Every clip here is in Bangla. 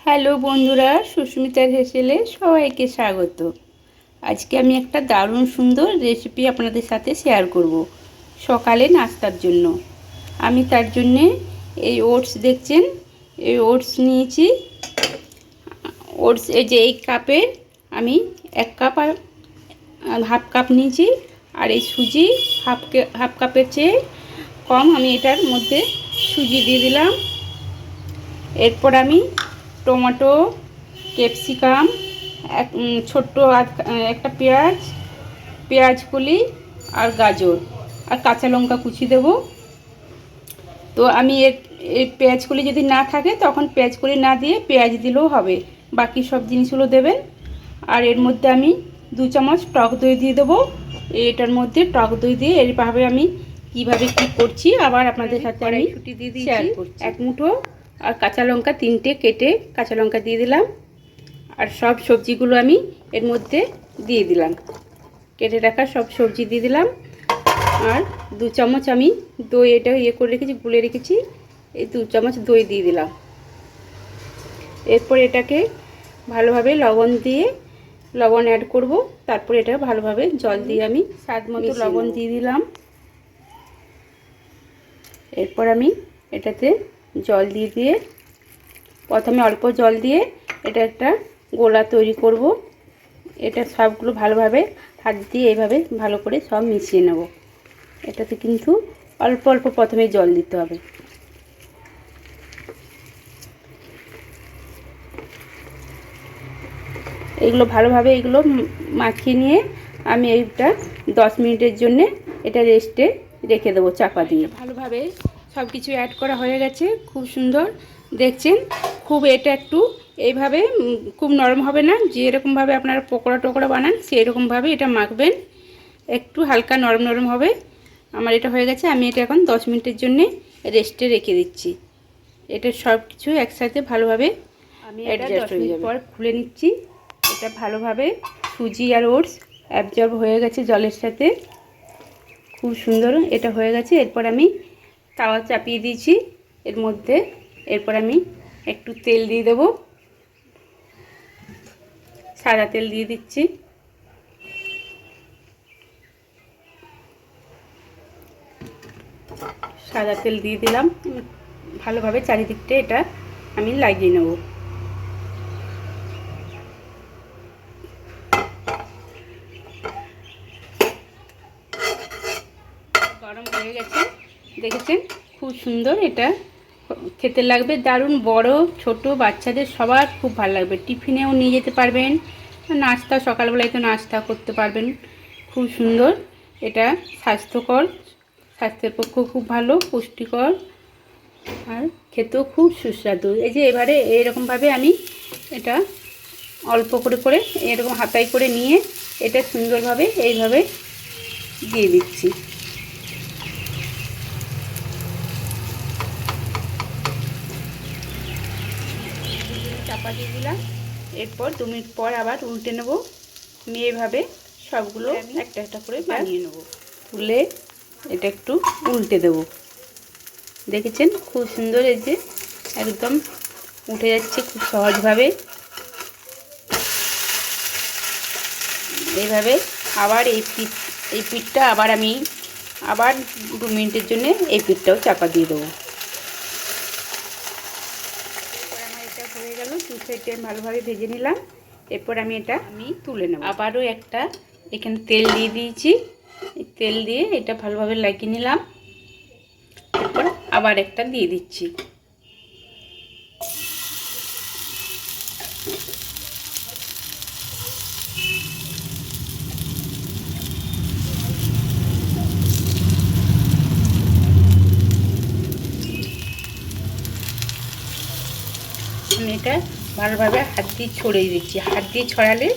হ্যালো বন্ধুরা, সুস্মিতার হেসেলে সবাইকে স্বাগত। আজকে আমি একটা দারুণ সুন্দর রেসিপি আপনাদের সাথে শেয়ার করব সকালে নাস্তার জন্য। আমি তার জন্যে এই ওটস দেখছেন, এই ওটস নিয়েছি। ওটস এই যে এই কাপের আমি 1 কাপ আর হাফ কাপ নিয়েছি। আর এই সুজি হাফ কাপের চেয়ে কম আমি এটার মধ্যে সুজি দিয়ে দিলাম। এরপর আমি টমেটো, ক্যাপসিকাম, ছোট্ট একটা পেঁয়াজ কলি আর গাজর আর কাঁচা লঙ্কা কুচি দেব। তো আমি এই পেঁয়াজ কলি যদি না থাকে তখন পেঁয়াজ কলি না দিয়ে পেঁয়াজ দিলেও হবে, বাকি সব জিনিসগুলো দেবেন। আর এর মধ্যে আমি 2 চামচ টক দই দিয়ে দেবো। এটার মধ্যে টক দই দিয়ে এইভাবে আমি কিভাবে কি করছি আবার আপনাদের সাথে আমি ছুটি দিয়ে দিয়েছি। 1 মুঠো আর কাঁচা লঙ্কা 3টে কেটে কাঁচা লঙ্কা দিয়ে দিলাম। আর সব সবজিগুলো আমি এর মধ্যে দিয়ে দিলাম, কেটে রাখা সব সবজি দিয়ে দিলাম। আর 2 চামচ আমি দই, এটা করে রেখেছি, গুলে রেখেছি, এই 2 চামচ দই দিয়ে দিলাম। এরপর এটাকে ভালোভাবে লবণ অ্যাড করব। তারপর এটা ভালোভাবে জল দিয়ে আমি স্বাদ মতো লবণ দিয়ে দিলাম। এরপর আমি এটাতে জল দিয়ে প্রথমে অল্প জল দিয়ে এটা একটা গোলা তৈরি করব। এটা সবগুলো ভালোভাবে হাত দিয়ে এইভাবে ভালো করে সব মিশিয়ে নেব। এটাতে কিন্তু অল্প অল্প প্রথমে জল দিতে হবে। এগুলো ভালোভাবে মাখিয়ে নিয়ে আমি এইটা 10 মিনিটের জন্য এটা রেস্টে রেখে দেবো চাপা দিয়ে। ভালোভাবে সব কিছু অ্যাড করা হয়ে গেছে, খুব সুন্দর দেখছেন। এটা একটু এইভাবে খুব নরম হবে না, যেরকমভাবে আপনারা পকোড়া টকোড়া বানান সেই রকমভাবে এটা মাখবেন, একটু হালকা নরম নরম হবে। আমার এটা হয়ে গেছে, আমি এটা এখন 10 মিনিটের জন্যে রেস্টে রেখে দিচ্ছি। এটা সব কিছু একসাথে ভালোভাবে আমি অ্যাডজাস্ট হয়ে যাবে। পর খুলে নিচ্ছি। এটা ভালোভাবে সুজি আর ওটস অ্যাবজর্ব হয়ে গেছে জলের সাথে, খুব সুন্দর এটা হয়ে গেছে। এরপর আমি তাওয়া চাপিয়ে দিয়েছি এর মধ্যে। এরপর আমি একটু তেল দিয়ে দেবো, সাদা তেল দিয়ে দিচ্ছি। সাদা তেল দিয়ে দিলাম। ভালোভাবে চারিদিকটা এটা আমি লাগিয়ে নেব। গরম হয়ে গেছে, দেখেছেন খুব সুন্দর এটা খেতে লাগবে, দারুণ। বড় ছোট বাচ্চাদের সবার খুব ভালো লাগবে, টিফিনেও নিয়ে যেতে পারবেন, নাস্তা সকালবেলায় তো নাস্তা করতে পারবেন। খুব সুন্দর এটা, স্বাস্থ্যের পক্ষেও খুব ভালো, পুষ্টিকর আর খেতেও খুব সুস্বাদু। এই যে এবারে এইরকমভাবে আমি এটা অল্প করে এরকম হাতায় করে নিয়ে এটা সুন্দরভাবে এইভাবে দিয়ে দিচ্ছি। চাপা দিয়ে দিলাম। এরপর 2 মিনিট পর আবার উল্টে নেব। আমি এইভাবে সবগুলো একটা একটা করে বানিয়ে নেব। তুলে এটা একটু উল্টে দেব। দেখেছেন খুব সুন্দর, এই যে একদম উঠে যাচ্ছে খুব সহজভাবে। এইভাবে আবার এই পিঠটা আবার আমি 2 মিনিটের জন্য এই পিঠটাও চাপা দিয়ে দেবো। আমার এটা হয়ে গেল, 2 সাইডে ভালোভাবে ভেজে নিলাম। এরপর আমি এটা তুলে নেব। আবারও একটা এখানে তেল দিয়ে দিয়েছি, তেল দিয়ে এটা ভালোভাবে লাগিয়ে নিলাম। এরপর আবার একটা দিয়ে দিচ্ছি। আমি এটা ভালোভাবে হাত দিয়ে ছড়িয়ে দিচ্ছি। হাত দিয়ে ছড়ালে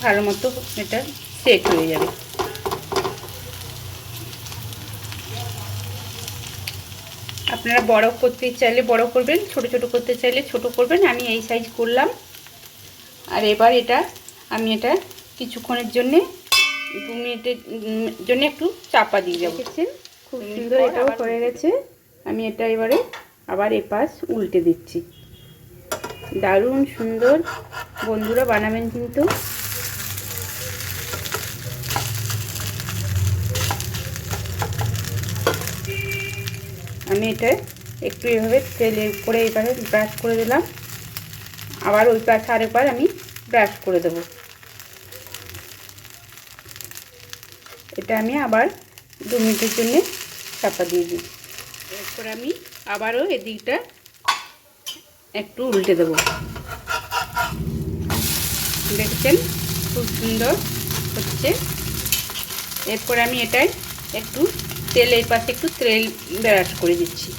ভালো মতো এটা সেট হয়ে যাবে। আপনারা বড় করতে চাইলে বড় করবেন, ছোট ছোট করতে চাইলে ছোট করবেন। আমি এই সাইজ করলাম। আর এবার আমি এটা কিছুক্ষণের জন্য 2 মিনিটের জন্য একটু চাপা দিয়ে যাবো। দেখছেন খুব সুন্দর এটাও হয়ে গেছে। আমি এটা এবারে আবার এপাশ উল্টে দিচ্ছি। দারুণ সুন্দর, বন্ধুরা বানাবেন কিন্তু। আমি এটা একটু এভাবে তেলের উপরে এবারে ব্রাশ করে দিলাম, আবার ওই পাশে আরেকবার আমি ব্রাশ করে দেব। এটা আমি আবার 2 মিনিটের জন্য চাপা দিয়ে দিই। এরপর আমি আবারও এদিকটা একটু উল্টে দেব। দেখছেন খুব সুন্দর হচ্ছে। এরপর আমি এটাই একটু তেলের পাশে একটু তেল ব্রাশ করে দিচ্ছি।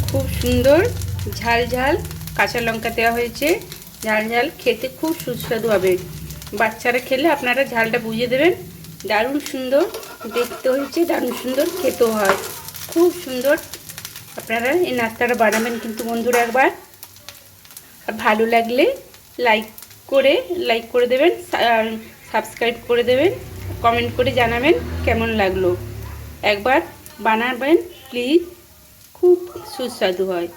খুব সুন্দর ঝাল ঝাল কাঁচা লঙ্কা দেওয়া হয়েছে, ঝাল ঝাল, খেতে খুব সুস্বাদু হবে। বাচ্চারা খেলে আপনারা ঝালটা বুঝিয়ে দেবেন। দারুণ সুন্দর দেখতে হয়েছে, দারুণ সুন্দর খেতেও হয়, খুব সুন্দর। আপনারা এই নাস্তাটা বানাবেন কিন্তু বন্ধুরা একবার। আর ভালো লাগলে লাইক করে দেবেন, সাবস্ক্রাইব করে দেবেন, কমেন্ট করে জানাবেন কেমন লাগলো। একবার বানাবেন প্লিজ, খুব সুস্বাদু হয়।